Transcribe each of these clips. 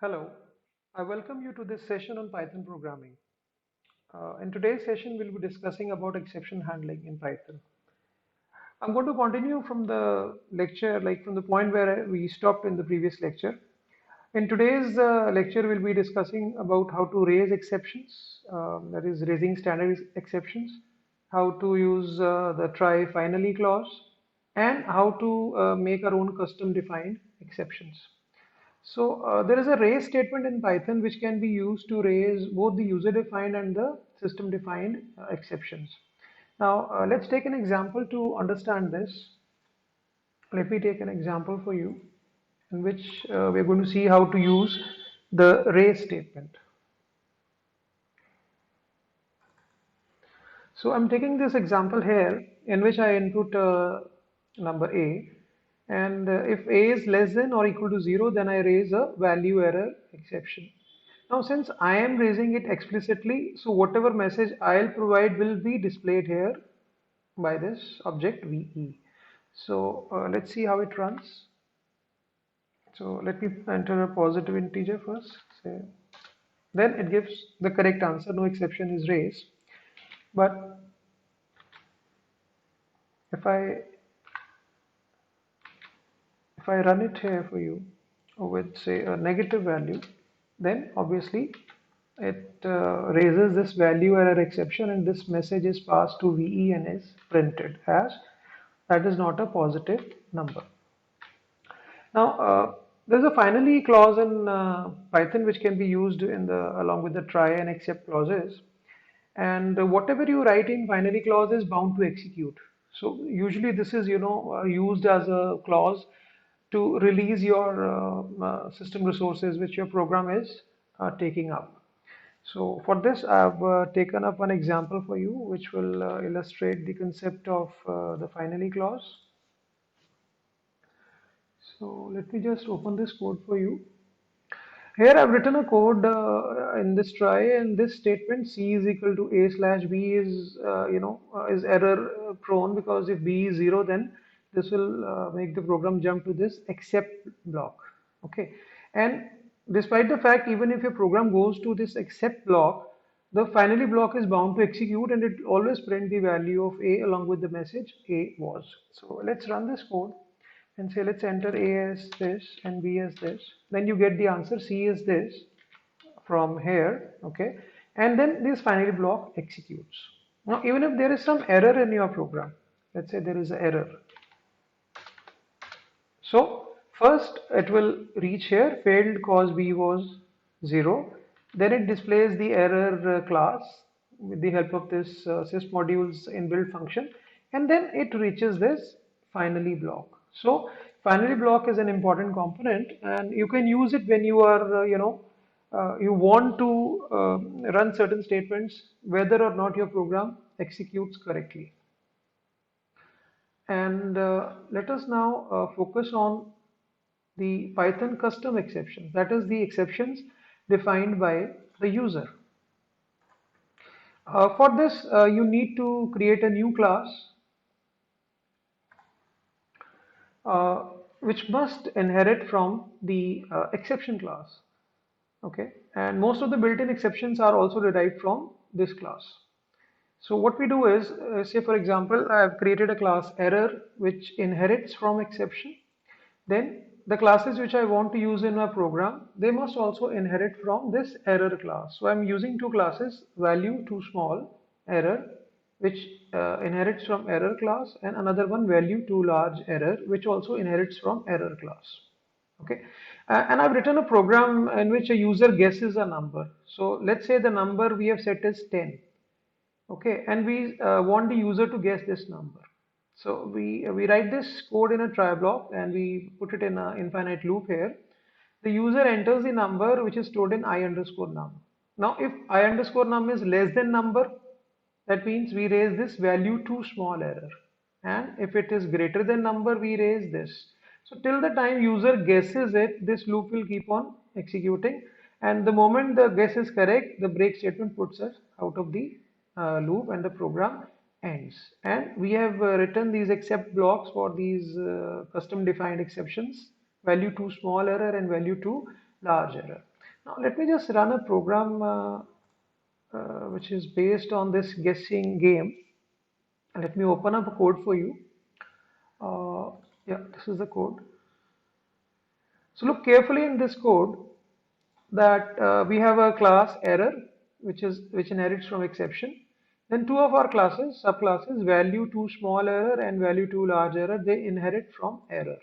Hello, I welcome you to this session on Python programming. In today's session, we'll be discussing about exception handling in Python. I'm going to continue from the lecture, like from the point where we stopped in the previous lecture. In today's lecture, we'll be discussing about how to raise exceptions, that is raising standard exceptions, how to use the try finally clause, and how to make our own custom defined exceptions. So there is a raise statement in Python which can be used to raise both the user-defined and the system-defined exceptions. Now let's take an example to understand this. Let me take an example for you in which we're going to see how to use the raise statement. So I'm taking this example here in which I input number A, and if A is less than or equal to 0, then I raise a value error exception. Now since I am raising it explicitly, so whatever message I'll provide will be displayed here by this object VE. So let's see how it runs. So let me enter a positive integer first. Say, then it gives the correct answer, no exception is raised. But if I if I run it here for you with say a negative value, then obviously it raises this value error exception and this message is passed to VE and is printed as that is not a positive number. Now there's a finally clause in Python which can be used in the along with the try and except clauses, and whatever you write in finally clause is bound to execute. So usually this is used as a clause to release your system resources which your program is taking up. So for this I've taken up one example for you which will illustrate the concept of the finally clause. So let me just open this code for you. Here I've written a code in this try, and this statement C is equal to A slash B is is error prone, because if B is 0, then this will make the program jump to this except block. Okay, and despite the fact, even if your program goes to this except block, the finally block is bound to execute and it always print the value of A along with the message A was. So let's run this code and say let's enter A as this and B as this, then you get the answer C is this from here. Okay, and then this finally block executes. Now even if there is some error in your program, let's say there is an error, so first it will reach here failed cause B was 0, then it displays the error class with the help of this sys module's inbuilt function, and then it reaches this finally block. So finally block is an important component and you can use it when you are you want to run certain statements whether or not your program executes correctly. And let us now focus on the Python custom exceptions, that is the exceptions defined by the user. For this, you need to create a new class uh, which must inherit from the exception class. Okay, and most of the built-in exceptions are also derived from this class. So what we do is, say for example, I have created a class error which inherits from exception. Then the classes which I want to use in my program, they must also inherit from this error class. So I'm using two classes, value too small error, which inherits from error class, and another one value too large error, which also inherits from error class. Okay, and I've written a program in which a user guesses a number. So let's say the number we have set is 10. Okay, and we want the user to guess this number. So we write this code in a try block and we put it in an infinite loop here. The user enters the number which is stored in I underscore num. Now if I underscore num is less than number, that means we raise this value too small error, and if it is greater than number, we raise this. So till the time user guesses it, this loop will keep on executing, and the moment the guess is correct, the break statement puts us out of the loop and the program ends. And we have written these except blocks for these custom defined exceptions, value too small error and value too large error. Now let me just run a program which is based on this guessing game. Let me open up a code for you. Uh, yeah, this is the code. So look carefully in this code that we have a class error which inherits from exception. Then two of our classes, subclasses, value too small error and value too large error, they inherit from error.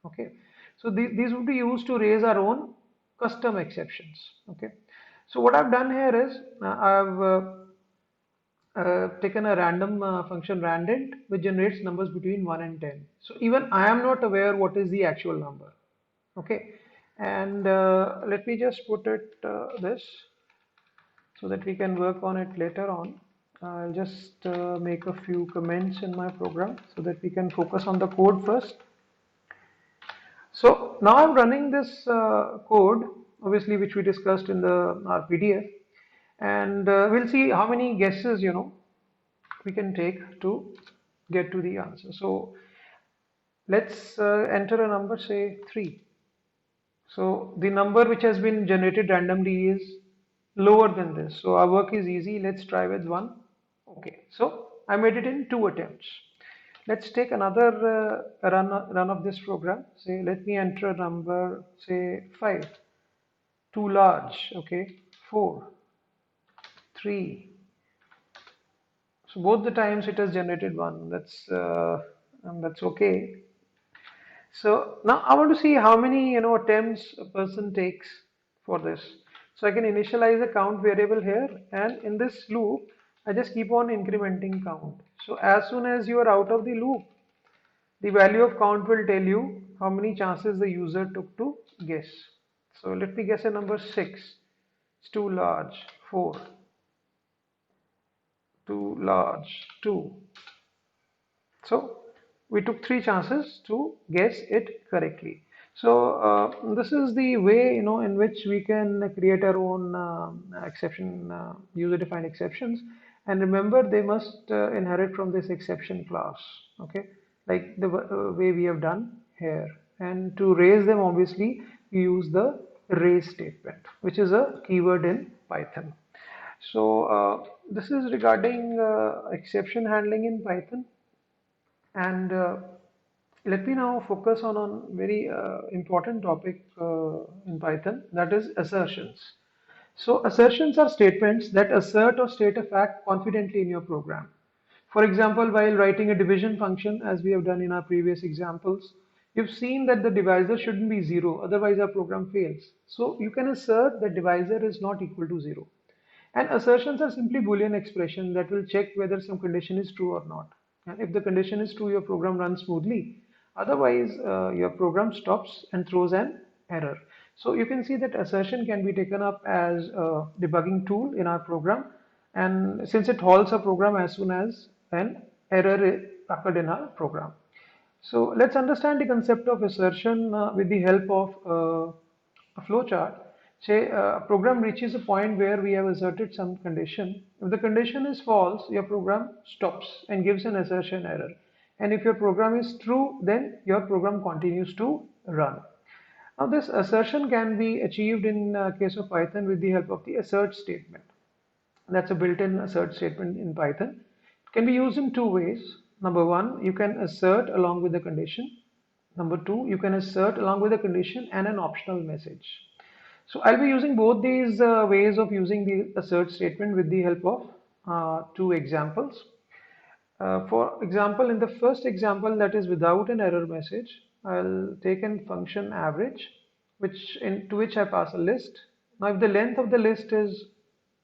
Okay, so these would be used to raise our own custom exceptions. Okay, so what I've done here is I've taken a random function randint which generates numbers between 1 and 10. So even I am not aware what is the actual number. Okay, and let me just put it this so that we can work on it later on. I'll just make a few comments in my program so that we can focus on the code first. So now I'm running this code, obviously, which we discussed in our PDF, and we'll see how many guesses we can take to get to the answer. So let's enter a number, say 3. So the number which has been generated randomly is lower than this. So our work is easy. Let's try with 1. Okay. So I made it in 2 attempts. Let's take another run of this program. Say, let me enter a number, say 5. Too large. Okay. 4. 3. So both the times it has generated 1. That's okay. So now I want to see how many attempts a person takes for this. So I can initialize a count variable here, and in this loop I just keep on incrementing count. So as soon as you are out of the loop, the value of count will tell you how many chances the user took to guess. So let me guess a number 6. It's too large. 4. Too large. 2. So we took 3 chances to guess it correctly. So this is the way in which we can create our own exception, user-defined exceptions. And remember, they must inherit from this exception class. Okay, like the way we have done here. And to raise them, obviously, we use the raise statement, which is a keyword in Python. So this is regarding exception handling in Python. And let me now focus on a very important topic in Python, that is assertions. So assertions are statements that assert or state a fact confidently in your program. For example, while writing a division function, as we have done in our previous examples, you've seen that the divisor shouldn't be 0, otherwise our program fails. So you can assert that divisor is not equal to 0. And assertions are simply Boolean expressions that will check whether some condition is true or not. And if the condition is true, your program runs smoothly. Otherwise, your program stops and throws an error. So you can see that assertion can be taken up as a debugging tool in our program. And since it halts a program as soon as an error occurred in our program. So let's understand the concept of assertion with the help of a flowchart. Say a program reaches a point where we have asserted some condition. If the condition is false, your program stops and gives an assertion error. And if your program is true, then your program continues to run. Now this assertion can be achieved in case of Python with the help of the assert statement. That's a built-in assert statement in Python. It can be used in 2 ways. Number 1, you can assert along with the condition. Number 2, you can assert along with the condition and an optional message. So I'll be using both these ways of using the assert statement with the help of 2 examples. For example, in the first example, that is without an error message, I'll take a function average, to which I pass a list. Now, if the length of the list is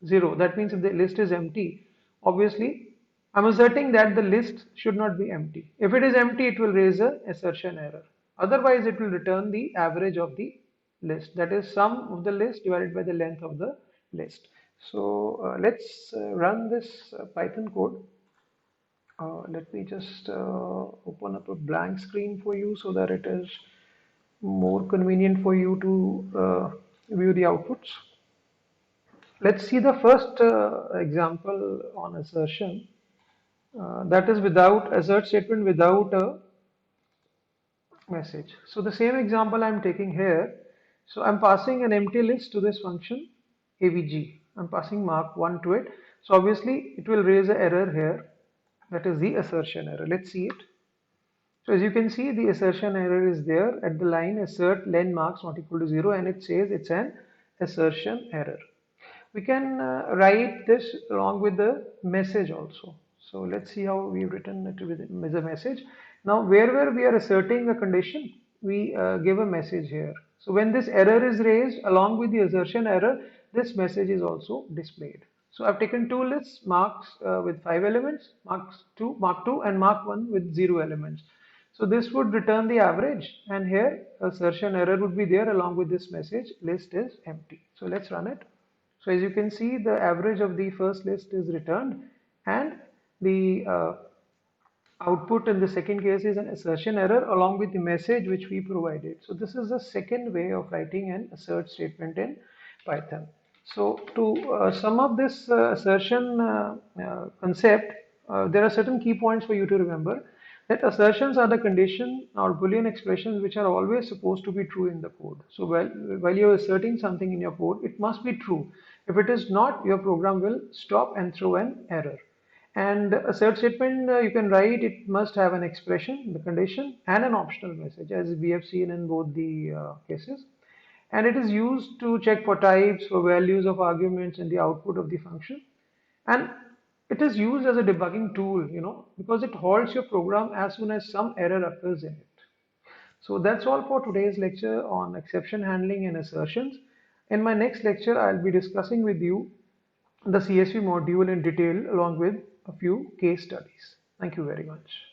0, that means if the list is empty, obviously I'm asserting that the list should not be empty. If it is empty, it will raise an assertion error. Otherwise, it will return the average of the list, that is sum of the list divided by the length of the list. So let's run this Python code. Let me just open up a blank screen for you so that it is more convenient for you to view the outputs. Let's see the first example on assertion. That is without assert statement without a message. So the same example I'm taking here. So I'm passing an empty list to this function avg. I'm passing mark1 to it. So obviously it will raise an error here, that is the assertion error. Let's see it. So as you can see, the assertion error is there at the line assert len marks not equal to 0, and it says it's an assertion error. We can write this along with the message also. So let's see how we've written it with a message. Now wherever we are asserting a condition, we give a message here. So when this error is raised along with the assertion error, this message is also displayed. So I've taken two lists, marks with 5 elements, mark 2 and mark 1 with 0 elements. So this would return the average, and here assertion error would be there along with this message, list is empty. So let's run it. So as you can see, the average of the first list is returned, and the output in the second case is an assertion error along with the message which we provided. So this is the second way of writing an assert statement in Python. So to sum up this assertion concept, there are certain key points for you to remember, that assertions are the condition or Boolean expressions which are always supposed to be true in the code. So while you're asserting something in your code, it must be true. If it is not, your program will stop and throw an error. And assert statement, you can write, it must have an expression, the condition, and an optional message, as we have seen in both the cases. And it is used to check for types, for values of arguments in the output of the function. And it is used as a debugging tool, because it halts your program as soon as some error occurs in it. So that's all for today's lecture on exception handling and assertions. In my next lecture, I'll be discussing with you the CSV module in detail along with a few case studies. Thank you very much.